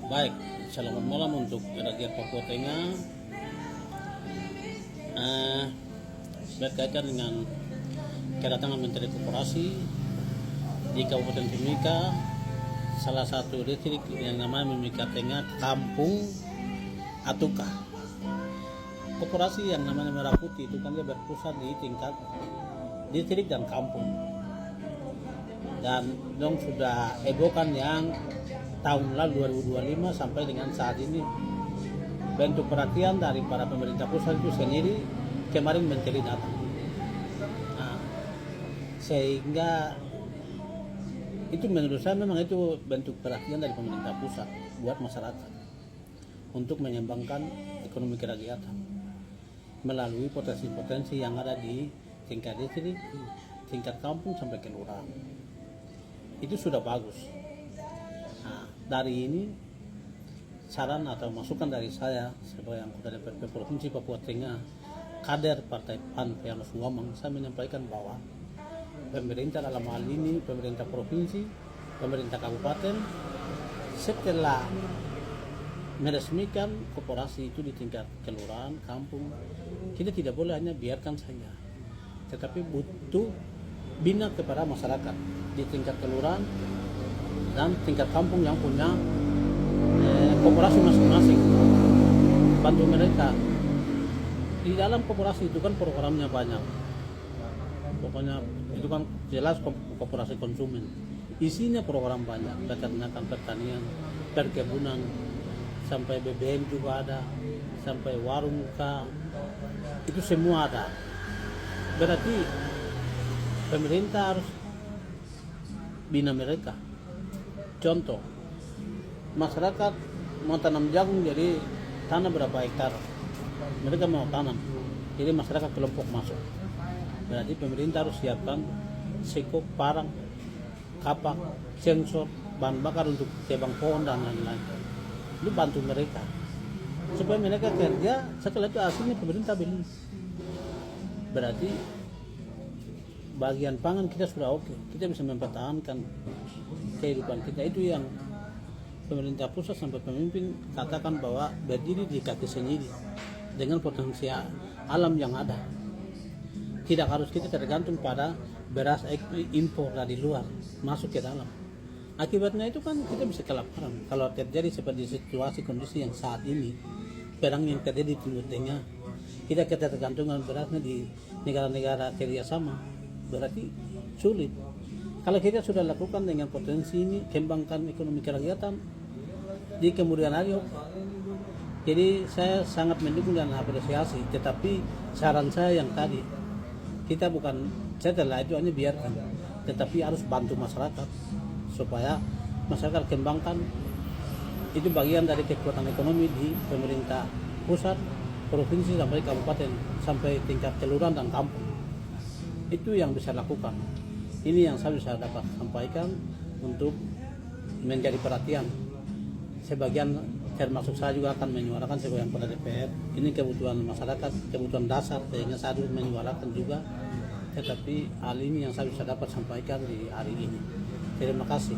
Baik, selamat malam untuk rakyat Papua Tengah. Berkaitan dengan kedatangan Menteri Koperasi di Kabupaten Mimika, salah satu distrik yang namanya Mimika Tengah, Kampung Atuka. Koperasi yang namanya Merah Putih itu kan dia berpusat di tingkat distrik dan kampung. Dan dong sudah hebohkan yang tahun lalu 2025 sampai dengan saat ini. Bentuk perhatian dari para pemerintah pusat itu sendiri, kemarin menteri datang. Nah, sehingga itu menurut saya memang itu bentuk perhatian dari pemerintah pusat buat masyarakat untuk mengembangkan ekonomi kerakyatan melalui potensi-potensi yang ada di tingkat distrik, tingkat kampung sampai kelurahan. Itu sudah bagus. Nah, dari ini saran atau masukan dari saya sebagai anggota DPRD Provinsi Papua Tengah, kader Partai PAN Pianus Ngomong, saya menyampaikan bahwa pemerintah dalam hal ini, pemerintah provinsi, pemerintah kabupaten, setelah meresmikan koperasi itu di tingkat kelurahan, kampung, kita tidak boleh hanya biarkan saja, tetapi butuh bina kepada masyarakat di tingkat kelurahan dan tingkat kampung yang punya koperasi masing-masing. Bantu mereka. Di dalam koperasi itu kan programnya banyak. Pokoknya itu kan jelas koperasi konsumen. Isinya program banyak, peternakan, pertanian, perkebunan, sampai BBM juga ada, sampai warung muka, itu semua ada. Berarti pemerintah harus bina mereka. Contoh, masyarakat mau tanam jagung, jadi tanah berapa hektar, mereka mau tanam, jadi masyarakat kelompok masuk. Berarti pemerintah harus siapkan seko, parang, kapak, sensor, bahan bakar untuk tebang pohon dan lain-lain. Itu bantu mereka supaya mereka kerja, setelah itu hasilnya pemerintah beli. Berarti bagian pangan kita sudah oke, kita bisa mempertahankan kehidupan kita. Itu yang pemerintah pusat sampai pemimpin katakan bahwa berdiri di kaki sendiri dengan potensi alam yang ada. Tidak harus kita tergantung pada beras impor dari luar masuk ke dalam. Akibatnya itu kan kita bisa kelaparan. Kalau terjadi seperti situasi kondisi yang saat ini, perang yang terjadi di Timur Tengah, kita ketergantungan berasnya di negara-negara kerjasama, berarti sulit. Kalau kita sudah lakukan dengan potensi ini, kembangkan ekonomi kerakyatan di kemudian hari. Jadi saya sangat mendukung dan apresiasi, tetapi saran saya yang tadi, kita bukan setelah itu hanya biarkan, tetapi harus bantu masyarakat supaya masyarakat kembangkan. Itu bagian dari kekuatan ekonomi di pemerintah pusat, provinsi sampai kabupaten, sampai tingkat kelurahan dan kampung. Itu yang bisa lakukan. Ini yang saya bisa dapat sampaikan untuk menjadi perhatian. Sebagian termasuk saya juga akan menyuarakan sebagai anggota DPR. Ini kebutuhan masyarakat, kebutuhan dasar, sehingga saya harus menyuarakan juga. Tetapi hal ini yang saya bisa dapat sampaikan di hari ini. Terima kasih.